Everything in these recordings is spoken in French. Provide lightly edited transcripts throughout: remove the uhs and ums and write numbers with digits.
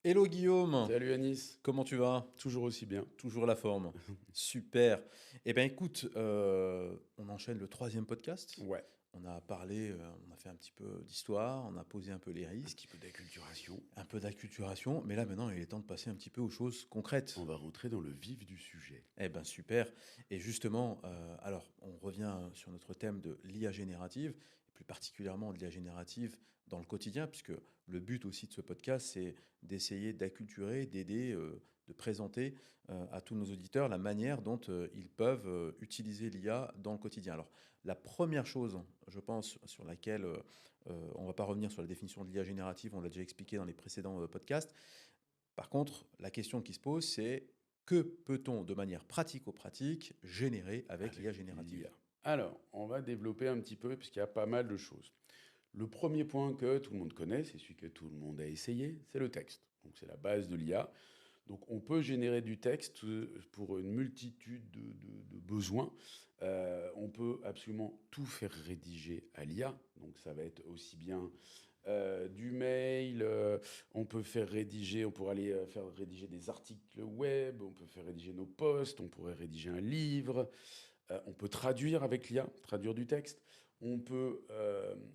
Hello Guillaume, Salut Anis, comment tu vas? toujours aussi bien. Toujours la forme. Super. Eh bien écoute, on enchaîne le troisième podcast. Ouais, On a parlé, on a fait un petit peu d'histoire, on a posé un peu les un risques, petit peu d'acculturation. un peu d'acculturation, mais là maintenant il est temps de passer un petit peu aux choses concrètes. On va rentrer dans le vif du sujet. Eh ben super. Et justement, alors on revient sur notre thème de l'IA générative, et plus particulièrement de l'IA générative dans le quotidien, puisque le but aussi de ce podcast, c'est d'essayer d'acculturer, d'aider, de présenter à tous nos auditeurs la manière dont ils peuvent utiliser l'IA dans le quotidien. Alors la première chose, je pense, sur laquelle on ne va pas revenir sur la définition de l'IA générative, on l'a déjà expliqué dans les précédents podcasts. Par contre, la question qui se pose, c'est que peut-on, de manière pratico-pratique, générer avec l'IA Avec générative? l'IA. Alors, on va développer un petit peu, puisqu'il y a pas mal de choses. Le premier point que tout le monde connaît, c'est celui que tout le monde a essayé, c'est le texte. Donc c'est la base de l'IA. Donc on peut générer du texte pour une multitude de besoins. On peut absolument tout faire rédiger à l'IA. Donc ça va être aussi bien du mail, on peut faire rédiger, on pourrait aller faire rédiger des articles web, on peut faire rédiger nos posts, on pourrait rédiger un livre, on peut traduire avec l'IA, traduire du texte. On peut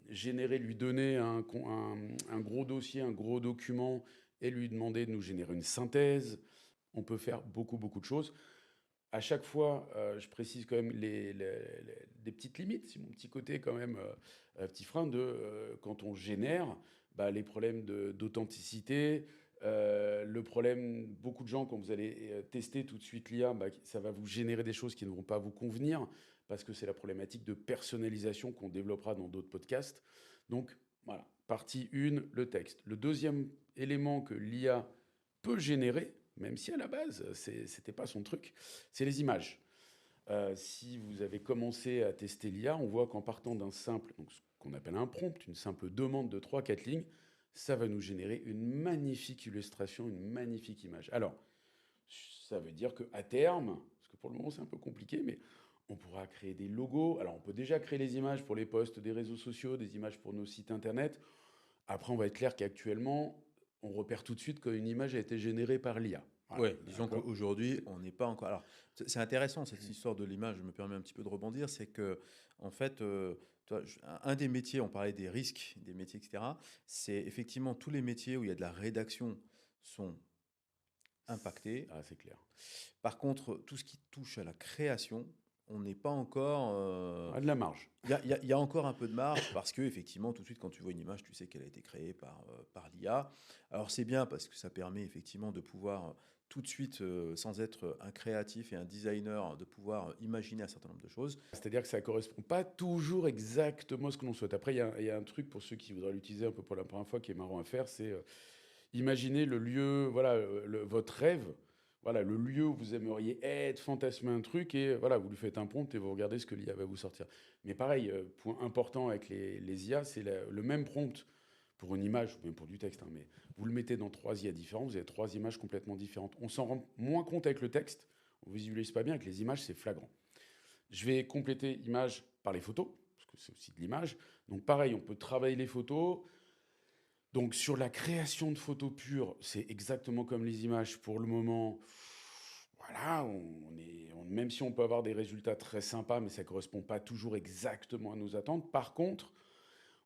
générer, lui donner un gros dossier, un gros document et lui demander de nous générer une synthèse. On peut faire beaucoup, beaucoup de choses. À chaque fois, je précise quand même des petites limites, c'est mon petit côté quand même, petit frein de quand on génère, bah, les problèmes d'authenticité, le problème, beaucoup de gens, quand vous allez tester tout de suite l'IA, bah, ça va vous générer des choses qui ne vont pas vous convenir, parce que c'est la problématique de personnalisation qu'on développera dans d'autres podcasts. Donc voilà, partie 1, le texte. Le deuxième élément que l'IA peut générer, même si à la base, c'était pas son truc, c'est les images. Si vous avez commencé à tester l'IA, on voit qu'en partant d'un simple, donc ce qu'on appelle un prompt, une simple demande de 3-4 lignes, ça va nous générer une magnifique illustration, une magnifique image. Alors, ça veut dire qu'à terme, parce que pour le moment c'est un peu compliqué, mais on pourra créer des logos. Alors, on peut déjà créer les images pour les posts des réseaux sociaux, des images pour nos sites internet. Après, on va être clair qu'actuellement, on repère tout de suite quand une image a été générée par l'IA. Voilà, Oui, disons d'accord. qu'aujourd'hui, on n'est pas encore. Alors, c'est intéressant cette histoire de l'image. Je me permets un petit peu de rebondir. C'est que, en fait, un des métiers, on parlait des risques, des métiers, etc. C'est effectivement tous les métiers où il y a de la rédaction sont impactés. Ah, c'est clair. Par contre, tout ce qui touche à la création, on n'est pas encore. Ah, de la marge. Il y a encore un peu de marge parce que effectivement, tout de suite, quand tu vois une image, tu sais qu'elle a été créée par l'IA. Alors c'est bien parce que ça permet effectivement de pouvoir tout de suite, sans être un créatif et un designer, de pouvoir imaginer un certain nombre de choses. C'est-à-dire que ça correspond pas toujours exactement à ce que l'on souhaite. Après, il y a un truc pour ceux qui voudraient l'utiliser un peu pour la première fois qui est marrant à faire, c'est imaginer le lieu, voilà, votre rêve, voilà, le lieu où vous aimeriez être, fantasmer un truc, et voilà, vous lui faites un prompt et vous regardez ce que l'IA va vous sortir. Mais pareil, point important avec les IA, c'est le même prompt pour une image, ou même pour du texte, hein, mais vous le mettez dans 3 IA différents, vous avez 3 images complètement différentes. On s'en rend moins compte avec le texte, on ne visualise pas bien, avec les images, c'est flagrant. Je vais compléter image par les photos, parce que c'est aussi de l'image. Donc pareil, on peut travailler les photos. Donc sur la création de photos pures, c'est exactement comme les images pour le moment. Voilà, même si on peut avoir des résultats très sympas, mais ça ne correspond pas toujours exactement à nos attentes. Par contre,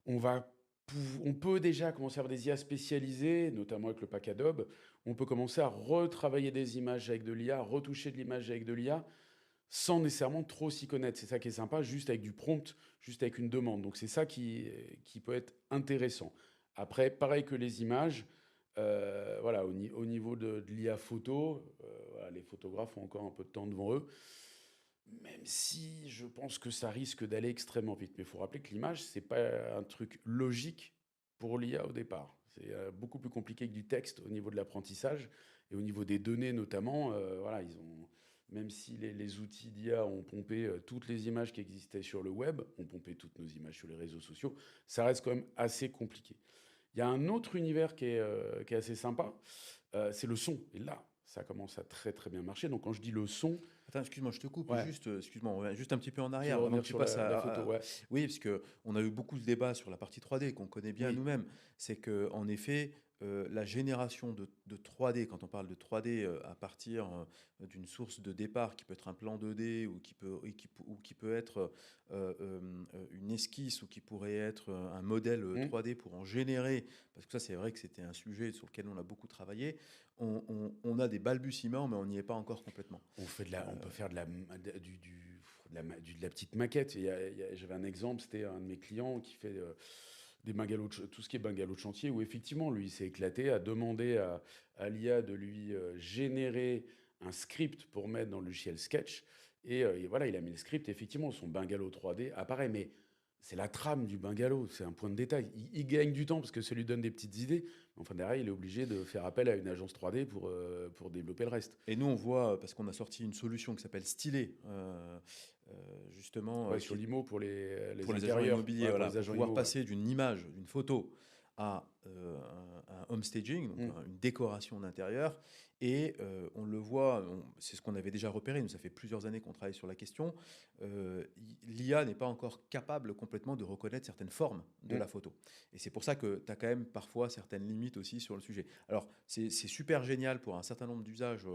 on va, on peut déjà commencer à avoir des IA spécialisées, notamment avec le pack Adobe. On peut commencer à retravailler des images avec de l'IA, retoucher de l'image avec de l'IA, sans nécessairement trop s'y connaître. C'est ça qui est sympa, juste avec du prompt, juste avec une demande. Donc c'est ça qui peut être intéressant. Après, pareil que les images, voilà, au niveau de l'IA photo, voilà, les photographes ont encore un peu de temps devant eux, même si je pense que ça risque d'aller extrêmement vite. Mais il faut rappeler que l'image, c'est pas un truc logique pour l'IA au départ. C'est beaucoup plus compliqué que du texte au niveau de l'apprentissage et au niveau des données notamment. Voilà, même si les outils d'IA ont pompé toutes les images qui existaient sur le web, ont pompé toutes nos images sur les réseaux sociaux, ça reste quand même assez compliqué. Il y a un autre univers qui est assez sympa, c'est le son. Et là, ça commence à très très bien marcher. Donc quand je dis le son, Attends, excuse-moi, je te coupe ouais, juste, excuse-moi, on revient juste un petit peu en tu veux arrière avant revenir que tu sur passes la photo, ouais. Oui, parce que on a eu beaucoup de débats sur la partie 3D qu'on connaît bien Oui, nous-mêmes. C'est que en effet, la génération de 3D, quand on parle de 3D à partir d'une source de départ qui peut être un plan 2D ou qui peut être une esquisse ou qui pourrait être un modèle Mmh. 3D pour en générer, parce que ça c'est vrai que c'était un sujet sur lequel on a beaucoup travaillé, on a des balbutiements mais on n'y est pas encore complètement. On peut faire de la, de la petite maquette. J'avais un exemple, c'était un de mes clients qui fait des bungalows, tout ce qui est bungalow de chantier, où effectivement, lui, il s'est éclaté à demander à l'IA de lui générer un script pour mettre dans le logiciel Sketch. Et voilà, il a mis le script. Effectivement, son bungalow 3D apparaît, mais c'est la trame du bungalow, c'est un point de détail. Il gagne du temps parce que ça lui donne des petites idées. Mais enfin, derrière, il est obligé de faire appel à une agence 3D pour développer le reste. Et nous on voit, parce qu'on a sorti une solution qui s'appelle Stylé, justement, Ouais, qui sur est l'IMO pour les agents intérieurs. immobiliers, Ouais, pour voilà, les pour agents pouvoir IMO, ouais. passer d'une image, d'une photo à un home staging, donc Mm. une décoration d'intérieur. Et on le voit, c'est ce qu'on avait déjà repéré, nous ça fait plusieurs années qu'on travaille sur la question, l'IA n'est pas encore capable complètement de reconnaître certaines formes de Mm. la photo. Et c'est pour ça que tu as quand même parfois certaines limites aussi sur le sujet. Alors c'est super génial pour un certain nombre d'usages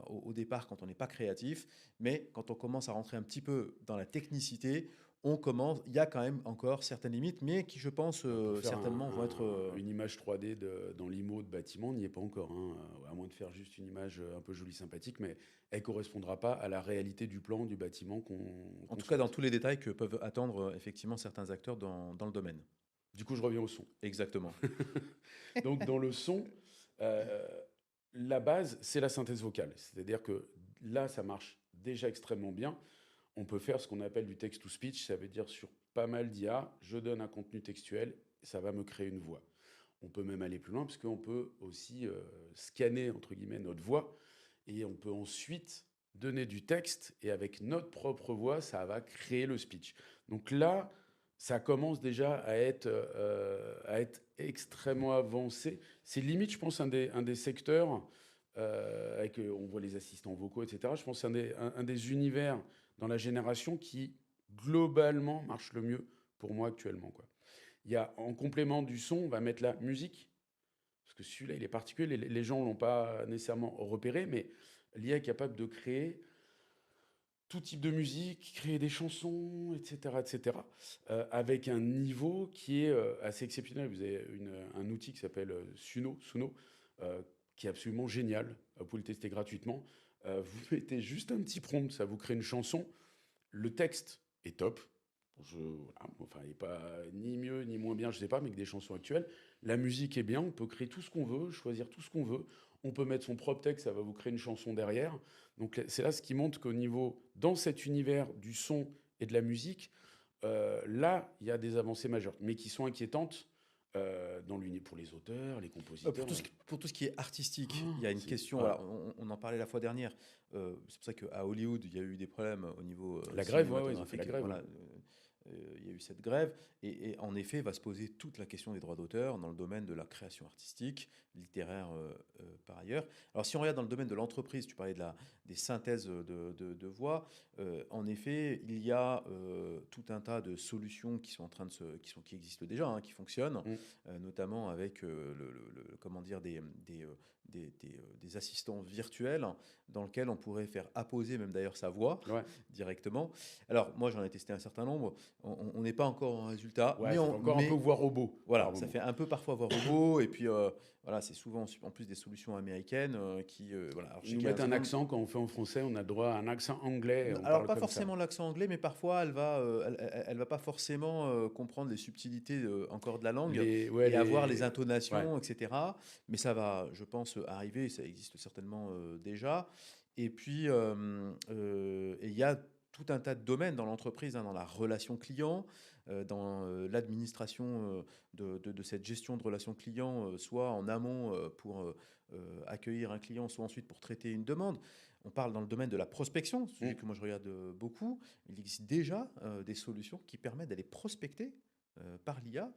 au départ quand on n'est pas créatif, mais quand on commence à rentrer un petit peu dans la technicité, il y a quand même encore certaines limites, mais qui, je pense, Pour faire certainement vont être. une image 3D dans l'IMO de bâtiment, on n'y est pas encore, hein. À moins de faire juste une image un peu jolie, sympathique, mais elle ne correspondra pas à la réalité du plan du bâtiment En qu'on tout cas, dans souhaite. tous les détails que peuvent attendre effectivement certains acteurs dans le domaine. Du coup, je reviens au son. Exactement. Donc, dans le son, euh, la base, c'est la synthèse vocale. C'est-à-dire que là, ça marche déjà extrêmement bien. On peut faire ce qu'on appelle du text-to-speech, ça veut dire sur pas mal d'IA, je donne un contenu textuel, ça va me créer une voix. On peut même aller plus loin, parce qu'on peut aussi scanner, entre guillemets, notre voix, et on peut ensuite donner du texte, et avec notre propre voix, ça va créer le speech. Donc là, ça commence déjà à être extrêmement avancé. C'est limite, je pense, un des secteurs, on voit les assistants vocaux, etc. Je pense que c'est un des univers dans la génération qui, globalement, marche le mieux pour moi actuellement, quoi. Il y a, en complément du son, on va mettre la musique, parce que celui-là, il est particulier, les gens ne l'ont pas nécessairement repéré, mais l'IA est capable de créer tout type de musique, créer des chansons, etc., avec un niveau qui est assez exceptionnel. Vous avez un outil qui s'appelle Suno, euh, qui est absolument génial. Vous pouvez le tester gratuitement. Vous mettez juste un petit prompt, ça vous crée une chanson. Le texte est top. Voilà, enfin, il n'est pas ni mieux ni moins bien, je ne sais pas, mais que des chansons actuelles. La musique est bien, on peut créer tout ce qu'on veut, choisir tout ce qu'on veut. On peut mettre son propre texte, ça va vous créer une chanson derrière. Donc c'est là ce qui montre qu'au niveau, dans cet univers du son et de la musique, là, il y a des avancées majeures, mais qui sont inquiétantes pour les auteurs, les compositeurs. Pour tout ce qui est artistique, Ah, il y a une question, voilà. voilà, on en parlait la fois dernière, c'est pour ça qu'à Hollywood, il y a eu des problèmes au niveau La grève, ouais, ils ont fait la cinématographique, grève. voilà, il y a eu cette grève, et en effet, va se poser toute la question des droits d'auteur dans le domaine de la création artistique, littéraire par ailleurs. Alors si on regarde dans le domaine de l'entreprise, tu parlais des synthèses de voix, en effet, il y a tout un tas de solutions qui sont en train qui existent déjà, hein, qui fonctionnent, Mm. notamment avec comment dire, des assistants virtuels dans lesquels on pourrait faire apposer même d'ailleurs sa voix Ouais, directement. Alors moi j'en ai testé un certain nombre, on n'est pas encore en résultat, ouais, ça fait encore un peu voix robot voilà, par ça moment. fait un peu parfois voix robot, et puis voilà, c'est souvent en plus des solutions américaines qui, voilà. Alors, je Ils sais nous qu'il y a mettent un certain nombre. accent quand on fait en français, on a droit à un accent anglais, et on Alors parle pas comme ça. forcément l'accent anglais, mais parfois elle va pas forcément comprendre les subtilités encore de la langue Ouais, et avoir les ouais. intonations, etc. Mais ça va, je pense, arriver, ça existe certainement déjà. Et puis et il y a tout un tas de domaines dans l'entreprise, hein, dans la relation client, dans l'administration de cette gestion de relation client, soit en amont pour accueillir un client, soit ensuite pour traiter une demande. On parle dans le domaine de la prospection, sujet Mm. que moi je regarde beaucoup. Il existe déjà des solutions qui permettent d'aller prospecter par l'IA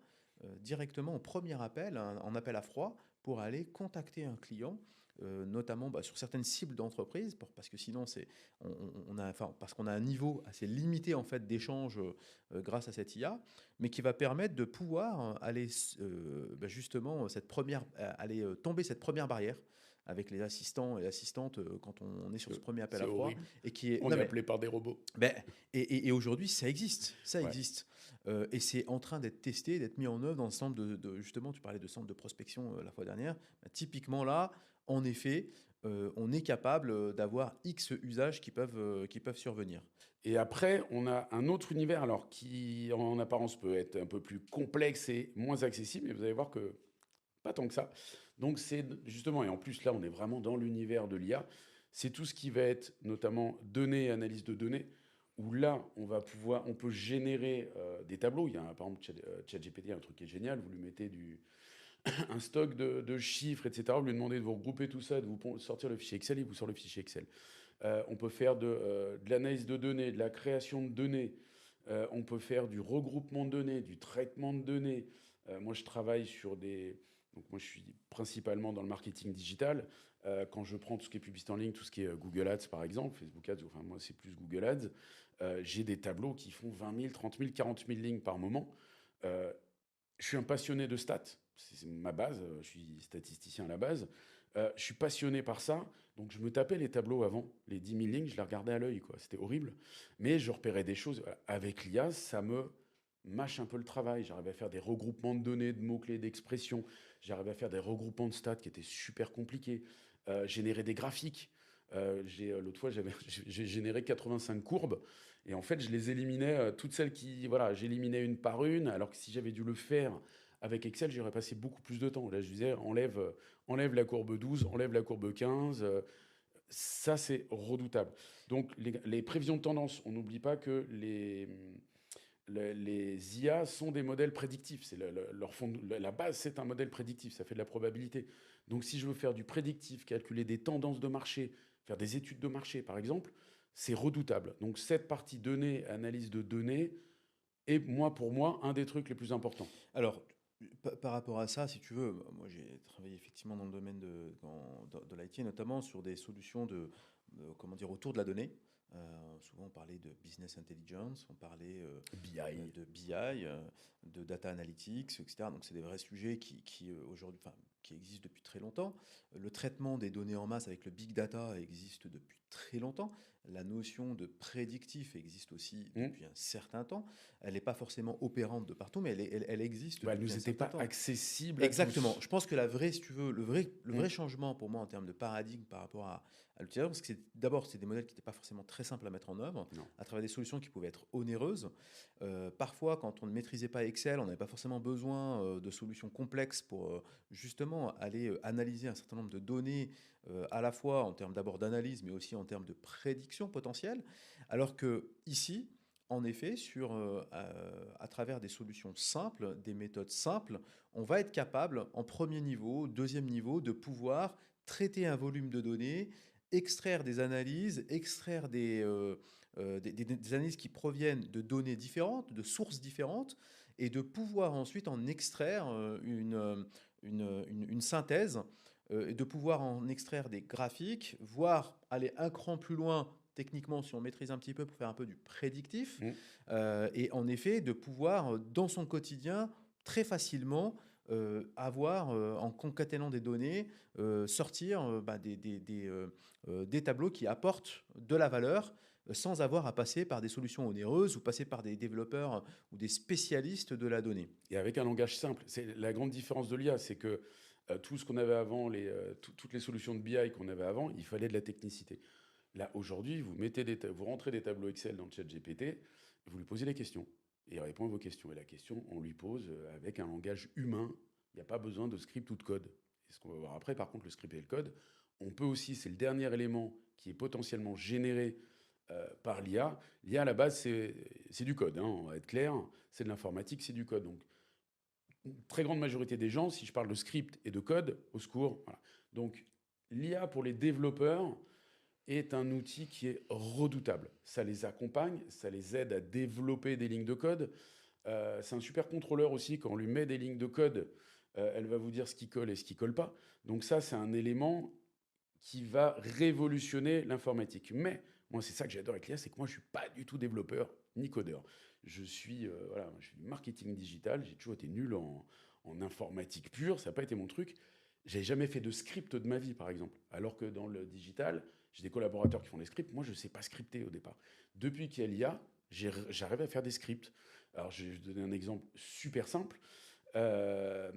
directement au premier appel, en appel à froid, pour aller contacter un client, notamment sur certaines cibles d'entreprise, parce que sinon parce qu'on a un niveau assez limité en fait d'échange grâce à cette IA, mais qui va permettre de pouvoir aller justement aller tomber cette première barrière avec les assistants et assistantes quand on est sur ce premier appel C'est à froid horrible. et qui est On non est mais appelé par des robots. ben, et aujourd'hui, ça existe, ça Ouais. existe. Et c'est en train d'être testé, d'être mis en œuvre dans le centre justement, tu parlais de centre de prospection la fois dernière. Ben, typiquement là, en effet, on est capable d'avoir X usages qui peuvent survenir. Et après, on a un autre univers, alors qui en apparence peut être un peu plus complexe et moins accessible, mais vous allez voir que pas tant que ça. Donc c'est justement, et en plus là, on est vraiment dans l'univers de l'IA, c'est tout ce qui va être notamment données, analyse de données, où là, on peut générer des tableaux. Il y a par exemple ChatGPT, un truc qui est génial, vous lui mettez un stock de chiffres, etc. Vous lui demandez de vous regrouper tout ça, de vous sortir le fichier Excel, il vous sort le fichier Excel. On peut faire de l'analyse de données, de la création de données. On peut faire du regroupement de données, du traitement de données. Moi, je travaille sur des... Donc moi, je suis principalement dans le marketing digital. Quand je prends tout ce qui est publicité en ligne, tout ce qui est Google Ads, par exemple, Facebook Ads, enfin moi, c'est plus Google Ads, j'ai des tableaux qui font 20 000, 30 000, 40 000 lignes par moment. Euh, je suis un passionné de stats, c'est ma base, je suis statisticien à la base. Je suis passionné par ça, donc je me tapais les tableaux avant, les 10 000 lignes, je les regardais à l'œil, quoi. C'était horrible. Mais je repérais des choses. Avec l'IA, ça me mâche un peu le travail. J'arrivais à faire des regroupements de données, de mots-clés, d'expressions. J'arrivais à faire des regroupements de stats qui étaient super compliqués. Générer des graphiques. L'autre fois, j'ai généré 85 courbes. Et en fait, je les éliminais, toutes celles qui... Voilà, j'éliminais une par une, alors que si j'avais dû le faire avec Excel, j'aurais passé beaucoup plus de temps. Là, je disais, enlève la courbe 12, enlève la courbe 15. Ça, c'est redoutable. Donc, les prévisions de tendance, on n'oublie pas que les IA sont des modèles prédictifs. La base, c'est un modèle prédictif. Ça fait de la probabilité. Donc, si je veux faire du prédictif, calculer des tendances de marché, faire des études de marché, par exemple, c'est redoutable. Donc, cette partie données, analyse de données, est, pour moi, un des trucs les plus importants. Alors, par rapport à ça, si tu veux, moi j'ai travaillé effectivement dans le domaine de l'IT, notamment sur des solutions comment dire, autour de la donnée. Souvent on parlait de business intelligence, on parlait BI. de BI, de data analytics, etc. Donc c'est des vrais sujets aujourd'hui, enfin, qui existent depuis très longtemps. Le traitement des données en masse avec le big data existe depuis très longtemps. La notion de prédictif existe aussi depuis un certain temps. Elle n'est pas forcément opérante de partout, mais elle existe Elle depuis nous un était certain pas temps. accessible à Exactement. tous. Je pense que si tu veux, le vrai changement pour moi en termes de paradigme par rapport à l'utilisateur, parce que d'abord, c'est des modèles qui n'étaient pas forcément très simples à mettre en œuvre, Non. à travers des solutions qui pouvaient être onéreuses. Parfois, quand on ne maîtrisait pas Excel, on n'avait pas forcément besoin de solutions complexes pour justement aller analyser un certain nombre de données, à la fois en termes d'abord d'analyse, mais aussi en termes de prédiction potentielle. Alors que ici, en effet, à travers des solutions simples, des méthodes simples, on va être capable, en premier niveau, deuxième niveau, de pouvoir traiter un volume de données, extraire des analyses, extraire des analyses qui proviennent de données différentes, de sources différentes, et de pouvoir ensuite en extraire une synthèse, et de pouvoir en extraire des graphiques, voire aller un cran plus loin techniquement si on maîtrise un petit peu pour faire un peu du prédictif, Mm. et en effet de pouvoir dans son quotidien très facilement avoir, en concaténant des données, sortir des tableaux qui apportent de la valeur sans avoir à passer par des solutions onéreuses ou passer par des développeurs ou des spécialistes de la donnée. Et avec un langage simple. C'est la grande différence de l'IA, c'est que tout ce qu'on avait avant, toutes les solutions de BI qu'on avait avant, il fallait de la technicité. Là, aujourd'hui, vous rentrez des tableaux Excel dans le chat GPT, vous lui posez des questions. Et il répond à vos questions. Et la question, on lui pose avec un langage humain. Il n'y a pas besoin de script ou de code. Et ce qu'on va voir après, par contre, le script et le code, on peut aussi, c'est le dernier élément qui est potentiellement généré par l'IA. L'IA, à la base, c'est du code. Hein, on va être clair, c'est de l'informatique, c'est du code. Donc, une très grande majorité des gens, si je parle de script et de code, au secours. Voilà. Donc, l'IA pour les développeurs est un outil qui est redoutable. Ça les accompagne, ça les aide à développer des lignes de code. C'est un super contrôleur aussi quand on lui met des lignes de code elle va vous dire ce qui colle et ce qui colle pas. Donc ça, c'est un élément qui va révolutionner l'informatique. Mais moi, c'est ça que j'adore avec l'IA, c'est que moi, je suis pas du tout développeur ni codeur. Voilà, je suis du marketing digital. J'ai toujours été nul en informatique pure. Ça n'a pas été mon truc. J'ai jamais fait de script de ma vie, par exemple. Alors que dans le digital, j'ai des collaborateurs qui font des scripts. Moi, je ne sais pas scripter au départ. Depuis qu'il y a l'IA, j'arrive à faire des scripts. Alors, je vais vous donner un exemple super simple. Euh,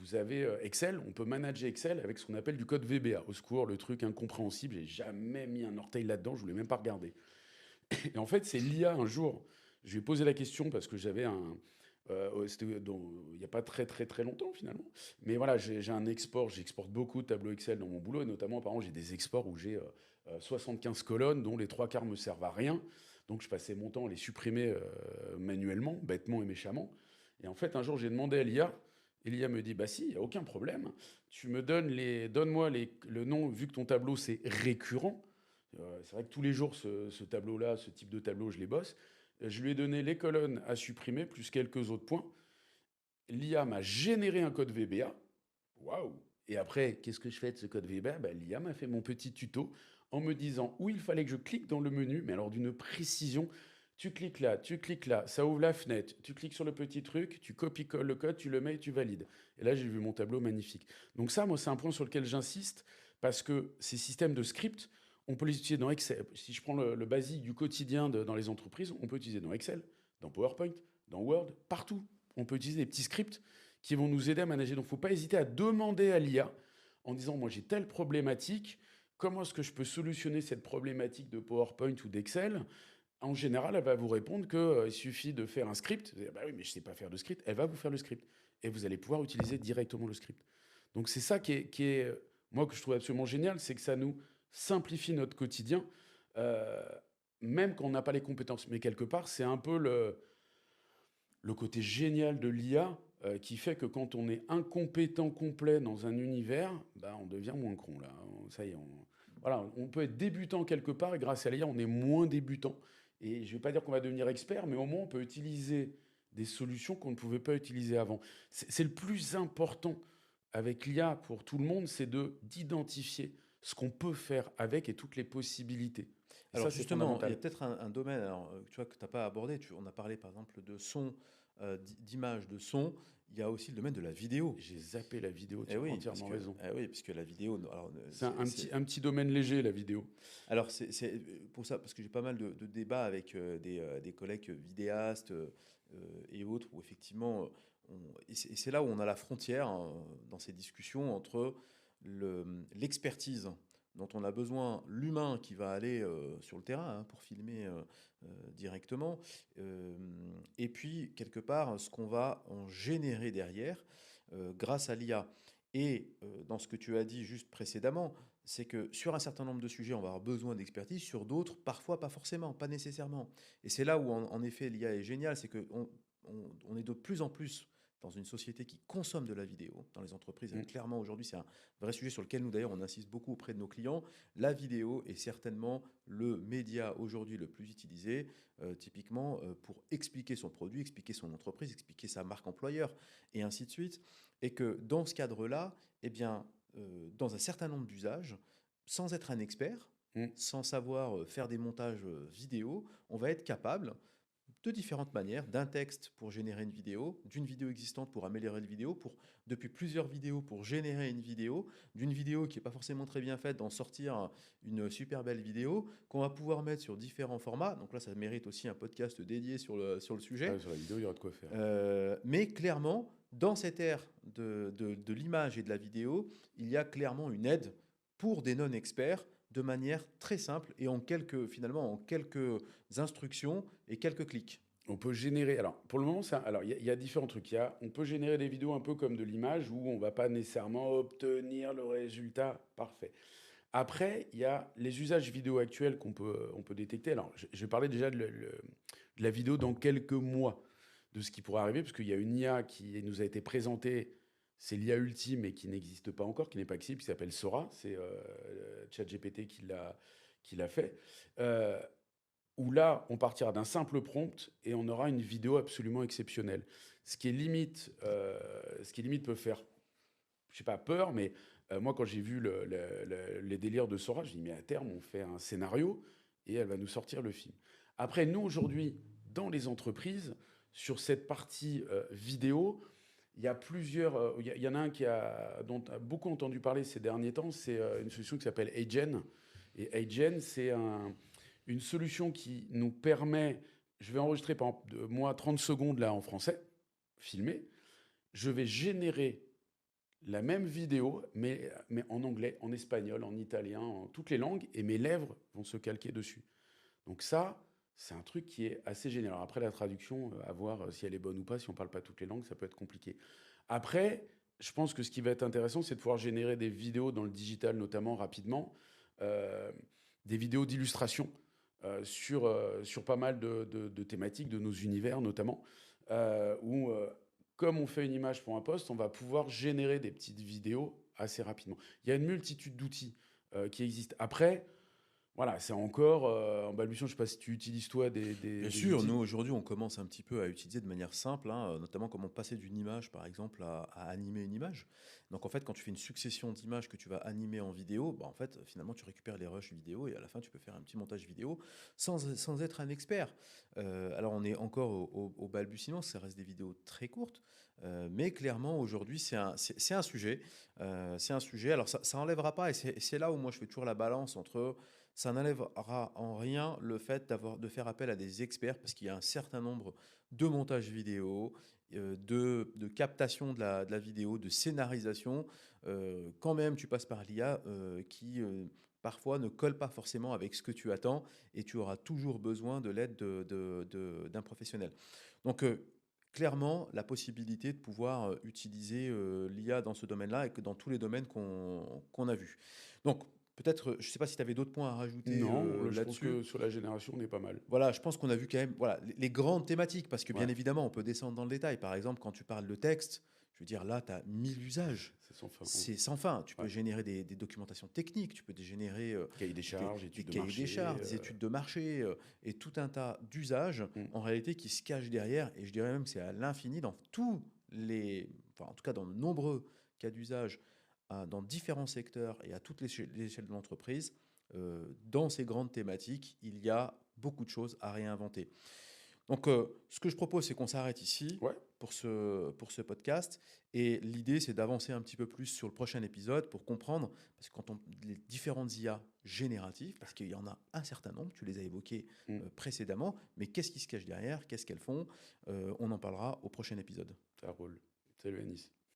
Vous avez Excel, on peut manager Excel avec ce qu'on appelle du code VBA. Au secours, le truc incompréhensible, j'ai jamais mis un orteil là-dedans, je voulais même pas regarder. Et en fait, c'est l'IA un jour, je lui ai posé la question parce que j'avais il n'y a pas très très très longtemps finalement. Mais voilà, j'ai un export, j'exporte beaucoup de tableaux Excel dans mon boulot, et notamment, par exemple, j'ai des exports où j'ai 75 colonnes, dont les trois quarts me servent à rien. Donc je passais mon temps à les supprimer manuellement, bêtement et méchamment. Et en fait, un jour, j'ai demandé à l'IA, et l'IA me dit, bah si, il n'y a aucun problème. Tu me donne-moi le nom, vu que ton tableau c'est récurrent. C'est vrai que tous les jours, ce tableau-là, ce type de tableau, je les bosse. Je lui ai donné les colonnes à supprimer, plus quelques autres points. L'IA m'a généré un code VBA. Waouh! Et après, qu'est-ce que je fais de ce code VBA? Bah, l'IA m'a fait mon petit tuto en me disant où il fallait que je clique dans le menu, mais alors d'une précision. Tu cliques là, ça ouvre la fenêtre, tu cliques sur le petit truc, tu copies-colles le code, tu le mets et tu valides. Et là, j'ai vu mon tableau magnifique. Donc ça, moi, c'est un point sur lequel j'insiste, parce que ces systèmes de script, on peut les utiliser dans Excel. Si je prends le basique du quotidien dans les entreprises, on peut utiliser dans Excel, dans PowerPoint, dans Word, partout. On peut utiliser des petits scripts qui vont nous aider à manager. Donc, il ne faut pas hésiter à demander à l'IA en disant, moi, j'ai telle problématique, comment est-ce que je peux solutionner cette problématique de PowerPoint ou d'Excel? En général, elle va vous répondre qu'il suffit de faire un script. Vous allez dire, bah oui, mais je ne sais pas faire de script. Elle va vous faire le script. Et vous allez pouvoir utiliser directement le script. Donc, c'est ça moi, que je trouve absolument génial, c'est que ça nous simplifie notre quotidien, euh, même quand on n'a pas les compétences. Mais quelque part, c'est un peu le côté génial de l'IA qui fait que quand on est incompétent complet dans un univers, bah, on devient moins con. Là. Ça y est, voilà, on peut être débutant quelque part et grâce à l'IA, on est moins débutant. Et je ne vais pas dire qu'on va devenir expert, mais au moins on peut utiliser des solutions qu'on ne pouvait pas utiliser avant. C'est le plus important avec l'IA pour tout le monde, c'est d'identifier ce qu'on peut faire avec et toutes les possibilités. Et Alors ça, c'est justement, il y a fondamental. peut-être un domaine alors, tu vois, que tu n'as pas abordé. On a parlé par exemple de son, d'image, de son. Il y a aussi le domaine de la vidéo. J'ai zappé la vidéo, Eh tu as oui, entièrement raison. parce que la vidéo, alors, C'est un petit domaine léger, la vidéo. alors c'est pour ça, parce que j'ai pas mal de débats avec des collègues vidéastes et autres, où effectivement, et c'est là où on a la frontière hein, dans ces discussions entre l'expertise dont on a besoin, l'humain qui va aller sur le terrain hein, pour filmer directement, euh, et puis quelque part ce qu'on va en générer derrière grâce à l'IA. Et dans ce que tu as dit juste précédemment, c'est que sur un certain nombre de sujets, on va avoir besoin d'expertise, sur d'autres, parfois pas forcément, pas nécessairement. Et c'est là où, en effet, l'IA est géniale, c'est qu'on on est de plus en plus dans une société qui consomme de la vidéo. Dans les entreprises, Mm. clairement, aujourd'hui, c'est un vrai sujet sur lequel nous, d'ailleurs, on insiste beaucoup auprès de nos clients. La vidéo est certainement le média aujourd'hui le plus utilisé, typiquement pour expliquer son produit, expliquer son entreprise, expliquer sa marque employeur, et ainsi de suite. Et que dans ce cadre-là, eh bien, dans un certain nombre d'usages, sans être un expert, Mm. sans savoir faire des montages vidéo, on va être capable de différentes manières, d'un texte pour générer une vidéo, d'une vidéo existante pour améliorer une vidéo, depuis plusieurs vidéos pour générer une vidéo, d'une vidéo qui n'est pas forcément très bien faite, d'en sortir une super belle vidéo qu'on va pouvoir mettre sur différents formats. Donc là, ça mérite aussi un podcast dédié sur le sujet. Ah, sur la vidéo, il y aura de quoi faire. Mais clairement, dans cette ère de l'image et de la vidéo, il y a clairement une aide pour des non-experts de manière très simple et finalement en quelques instructions et quelques clics. On peut générer. Alors, pour le moment, il y a différents trucs. On peut générer des vidéos un peu comme de l'image où on ne va pas nécessairement obtenir le résultat parfait. Après, il y a les usages vidéo actuels on peut détecter. Alors, je vais parler déjà de la vidéo dans quelques mois, de ce qui pourrait arriver, parce qu'il y a une IA qui nous a été présentée, c'est l'IA ultime et qui n'existe pas encore, qui n'est pas accessible, qui s'appelle Sora. C'est ChatGPT qui l'a fait. Euh, où là, on partira d'un simple prompt et on aura une vidéo absolument exceptionnelle. Ce qui est limite peut faire, je sais pas, peur, mais moi, quand j'ai vu les délires de Sora, je dis, mais à terme, on fait un scénario et elle va nous sortir le film. Après, nous, aujourd'hui, dans les entreprises, sur cette partie vidéo, il y a plusieurs. Il y en a un dont tu as beaucoup entendu parler ces derniers temps, c'est une solution qui s'appelle Agen. Et Agen, c'est une solution qui nous permet. Je vais enregistrer, par exemple, moi 30 secondes là en français, filmé. Je vais générer la même vidéo, mais en anglais, en espagnol, en italien, en toutes les langues, et mes lèvres vont se calquer dessus. Donc ça, c'est un truc qui est assez génial. Alors après, la traduction, à voir si elle est bonne ou pas, si on ne parle pas toutes les langues, ça peut être compliqué. Après, je pense que ce qui va être intéressant, c'est de pouvoir générer des vidéos dans le digital, notamment rapidement, euh, des vidéos d'illustration sur pas mal de thématiques, de nos univers notamment, où, comme on fait une image pour un post, on va pouvoir générer des petites vidéos assez rapidement. Il y a une multitude d'outils qui existent. Après, voilà, c'est encore en balbutiant. Je ne sais pas si tu utilises toi Bien des sûr, nous outils. aujourd'hui on commence un petit peu à utiliser de manière simple, hein, notamment comment passer d'une image par exemple à animer une image. Donc en fait quand tu fais une succession d'images que tu vas animer en vidéo, bah, en fait finalement tu récupères les rushs vidéo et à la fin tu peux faire un petit montage vidéo sans être un expert. Alors on est encore au balbutiement, ça reste des vidéos très courtes, mais clairement aujourd'hui c'est un sujet. C'est un sujet, alors ça enlèvera pas, et c'est là où moi je fais toujours la balance entre ça n'enlèvera en rien le fait de faire appel à des experts parce qu'il y a un certain nombre de montages vidéo, de captation de la vidéo, de scénarisation. Quand même, tu passes par l'IA qui parfois ne colle pas forcément avec ce que tu attends et tu auras toujours besoin de l'aide d'un professionnel. Donc, clairement, la possibilité de pouvoir utiliser l'IA dans ce domaine-là et que dans tous les domaines qu'on a vus. Donc, peut-être, je ne sais pas si tu avais d'autres points à rajouter Non, là, je pense là-dessus. que sur la génération, on est pas mal. Voilà, je pense qu'on a vu quand même voilà, les grandes thématiques, parce que bien Ouais, évidemment, on peut descendre dans le détail. Par exemple, quand tu parles de texte, je veux dire, là, tu as 1000 usages. c'est sans fin. C'est sans fin. Tu peux Ouais. générer des documentations techniques, tu peux générer Cahier des charges, des études de cahiers des marché. charges, des études de marché, et tout un tas d'usages, Hmm. en réalité, qui se cachent derrière. Et je dirais même que c'est à l'infini dans tous enfin, en tout cas dans de nombreux cas d'usage, dans différents secteurs et à toutes les échelles de l'entreprise. Dans ces grandes thématiques, il y a beaucoup de choses à réinventer. Donc, ce que je propose, c'est qu'on s'arrête ici Ouais, pour ce podcast. Et l'idée, c'est d'avancer un petit peu plus sur le prochain épisode pour comprendre, parce que les différentes IA génératives, parce qu'il y en a un certain nombre, tu les as évoquées hmm, précédemment, mais qu'est-ce qui se cache derrière, qu'est-ce qu'elles font, on en parlera au prochain épisode. ça roule. Salut Anis.